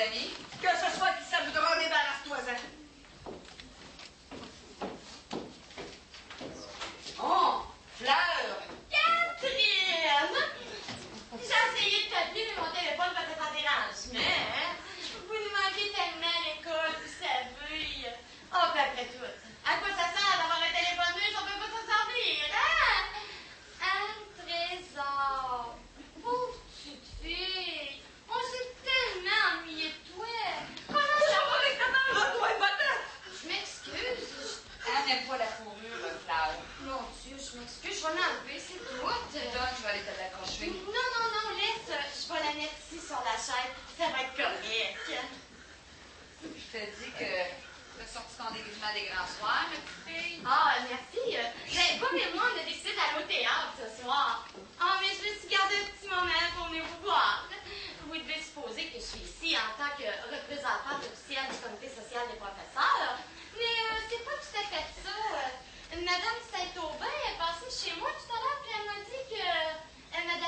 amis? Que ce soit qui ça voudra, débarrasse-toi-en. Oh, Fleur! Catherine! J'ai essayé de t'appeler, mais mon téléphone va être en dérangement. Hein? Vous nous manquez tellement à l'école, vous savez. Oh, puis après tout, à quoi ça sert d'avoir un téléphone si on peut pas s'en servir, hein? Un trésor. Pauvre petite fille. On s'est tellement ennuyé de toi. Comment ça va avec ta mère? Rends-toi un bâton! Je m'excuse. Elle n'aime pas la fourrure, Fleur. Mon Dieu, je m'excuse, je vais l'enlever, c'est tout. Donne, je vais aller te l'accrocher. Non, laisse. Je vais la mettre ici sur la chaise. Ça va être correct. Je te dis que tu as sorti ton déguisement des grands soirs, ma petite fille. Ah, merci. Ben, Bob et moi, on a décidé d'aller au théâtre ce soir. Ah, mais je me suis gardé un petit moment pour venir vous voir. Vous devez supposer que je suis ici en tant que représentante officielle du comité social des professeurs. Mais c'est pas tout à fait ça. Madame Saint-Aubin est passée chez moi tout à l'heure, puis elle m'a dit que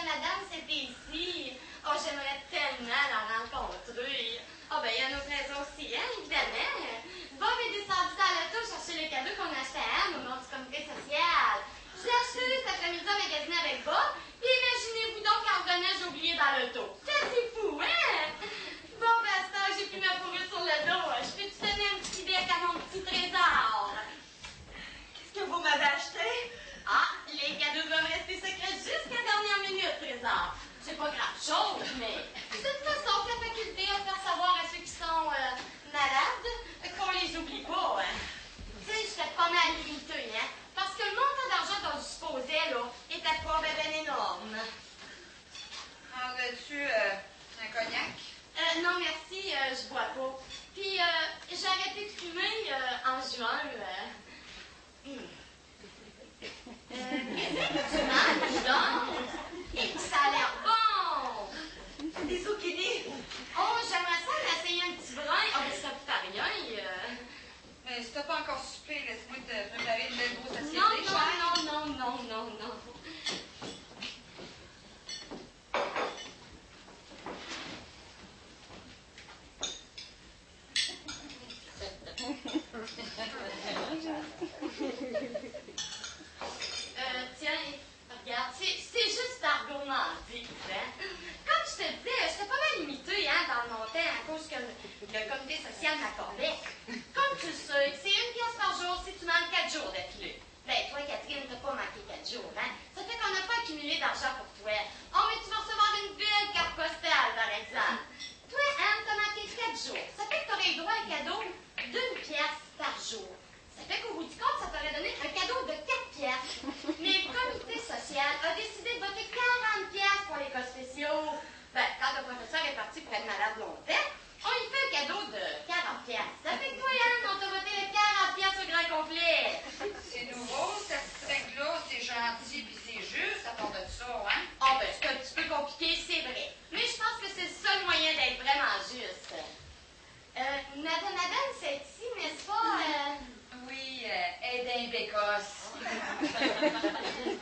Madame, c'était ici. Oh, j'aimerais tellement la rencontrer. Ah, ben, il y a une autre raison aussi, hein, évidemment. Bob est descendu dans l'auto chercher les cadeaux qu'on achetait à Anne au nom du comité social. Je l'ai acheté cet après-midi à magasiner avec Bob, puis imaginez-vous donc qu'en revenant, j'ai oublié dans l'auto. C'est fou, hein? Bon, ben, à ce temps, j'ai plus ma fourrure sur le dos. Je peux te donner un petit bec à mon petit trésor. Qu'est-ce que vous m'avez acheté? Ah, les cadeaux vont rester secrets jusqu'à la dernière minute, trésor. C'est pas grand-chose, mais de toute façon, la faculté a fait savoir à ceux qui sont malades qu'on les oublie pas. Hein. Tu sais, j'étais pas mal limitée, hein, parce que le montant d'argent dont je disposais, là, était pas ben énorme. En veux-tu un cognac? Non, merci, je bois pas. Puis, j'ai arrêté de fumer en juin. Qu'est-ce que tu manges, donc? Et puis, ça a l'air bon! Des zucchini? Oh, j'aimerais ça en essayer un petit brin. Oh, mais ça coûte à rien. Mais si t'as pas encore soupé, laisse-moi te préparer une belle grosse assiette. Non. Tiens, regarde, c'est juste par gourmandise, hein. Comme je te disais, j'étais pas mal limitée, hein, dans mon temps à cause que le comité social m'accordait. Comme tu le sais, c'est 1 pièce par jour si tu manques 4 jours d'affilée. Ben, toi, Catherine, t'as pas manqué 4 jours, hein. Ça fait qu'on n'a pas accumulé d'argent pour toi. Oh, mais tu vas recevoir une belle carte postale, par exemple. Toi, Anne, t'as manqué 4 jours. Ça fait que t'aurais eu droit à un cadeau d'1 pièce par jour. Ça fait qu'au bout du compte, ça t'aurait donné un cadeau de 4 pièces. Mais le comité social a décidé de voter 40 pièces pour les cas spéciaux. Ben, quand le professeur est parti pour être malade longtemps, on lui fait un cadeau de 40 pièces. Ça fait que toi, Anne, on t'a voté les 40 pièces au grand complet. C'est nouveau, cette règle-là, c'est gentil puis c'est juste à part de ça, hein? Oh, ben, c'est un petit peu compliqué, c'est vrai. Mais je pense que c'est le seul moyen d'être vraiment juste. Madame, c'est ici, n'est-ce pas? Oui, elle est d'un bécosse.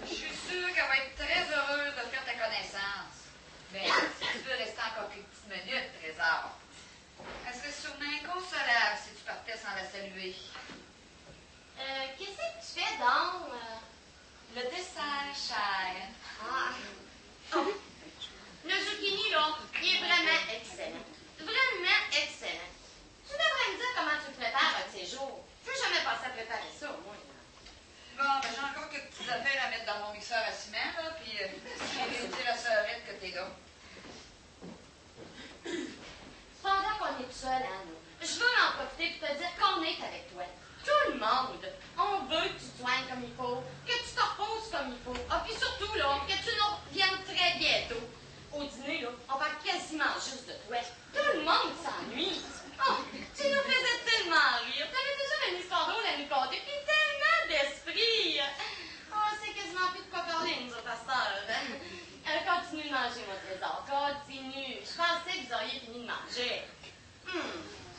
Je suis sûre qu'elle va être très heureuse de faire ta connaissance. Mais si tu veux rester encore quelques petites minutes, Trésor, elle serait sûrement inconsolable si tu partais sans la saluer. Qu'est-ce que tu fais donc? Le dessert, chère. Ah. Oh. Le zucchini, là, il est vraiment excellent. Vraiment excellent. Tu devrais me dire comment tu le prépares un de ces jours. Je n'ai jamais passé à préparer ça, moi. Bon, ben j'ai encore quelques petites affaires à mettre dans mon mixeur à ciment, là, puis j'ai dit la sœurette que t'es là. Pendant qu'on est tout seul, Anne, je veux en profiter pour te dire qu'on est avec toi. Tout le monde. On veut que tu te soignes comme il faut, que tu te reposes comme il faut. Ah, puis surtout, là, que tu nous reviennes très bientôt. Au dîner, là, on parle quasiment juste de toi. Tout le monde s'ennuie. Oh, tu nous faisais tellement rire. T'avais déjà une histoire drôle à nous conter, puis tellement d'esprit. Oh, c'est quasiment plus de quoi parler, nous autres, à cette heure. Continue de manger, mon trésor. Continue. Je pensais que vous auriez fini de manger.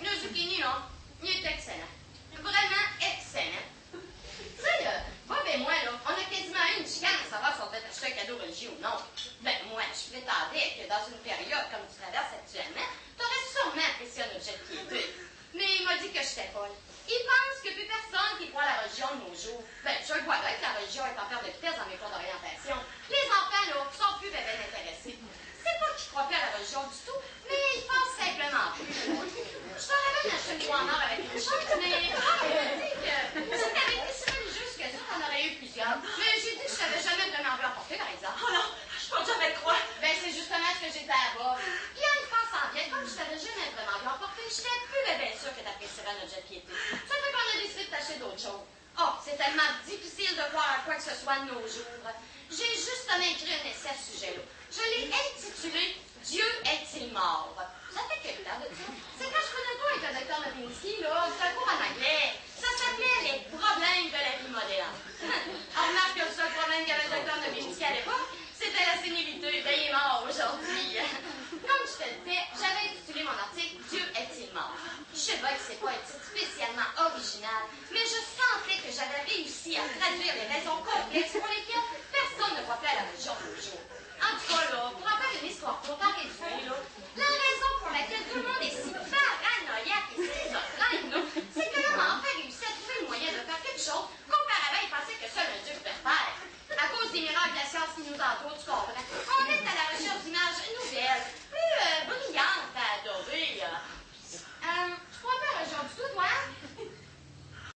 Le zucchini, là, il est excellent. Vraiment excellent. Tu sais, Bob et moi, là, on a quasiment eu une chicane à savoir si on devait acheter un cadeau religieux ou non. Ben, moi, je prétendais que dans une période comme tu traverses actuellement, t'aurais sûrement apprécié j'étais folle. Ils pensent que plus personne qui croit à la religion de nos jours. Ben, je le vois bien que la religion est en perte de vitesse dans mes cours d'orientation. Les enfants, là, sont plus bien intéressés. C'est pas qu'ils croient plus à la religion du tout, mais ils pensent simplement plus. Je t'aurais bien acheté une croix en or avec une chance, mais si t'avais été si religieuse que ça, t'en aurais eu plusieurs. Mais j'ai dit que je t'avais jamais vraiment vu emporter, par exemple. Oh non, je peux jamais te croire. Ben, c'est justement ce que j'étais à bas. Puis en y pensant bien, comme je t'avais jamais vraiment vu emporter, j'étais plus bien sûre que t'apprécierais notre jet piété. Ça fait qu'on a décidé de t'acheter d'autres choses. Oh, c'est tellement difficile de croire à quoi que ce soit de nos jours. J'ai justement écrit un essai à ce sujet-là. Je l'ai intitulé « Dieu est-il mort ?» Ça fait quel temps de ça? C'est quand je prenais pas avec le docteur Levinsky, là, c'est un cours en anglais. Ça s'appelait « Les problèmes de la vie moderne ». On remarque que le seul problème qu'avait le docteur Levinsky à l'époque, c'était la sénilité. Ben, il est mort aujourd'hui. Comme je te le disais, j'avais intitulé mon article « Dieu est-il mort ?» Je sais bien que c'est pas un titre spécialement original, mais je sentais que j'avais réussi à traduire les raisons complexes pour lesquelles personne ne croit plus à la religion de nos jours. En tout cas, là, pour en faire une histoire courte, en résumé, là, la raison pour laquelle tout le monde est si paranoïaque et schizophrène, là, c'est que l'homme a enfin réussi à trouver le moyen de faire quelque chose qu'auparavant il pensait que seul un Dieu pouvait faire. À cause des miracles de la science qui nous entoure, tu comprends?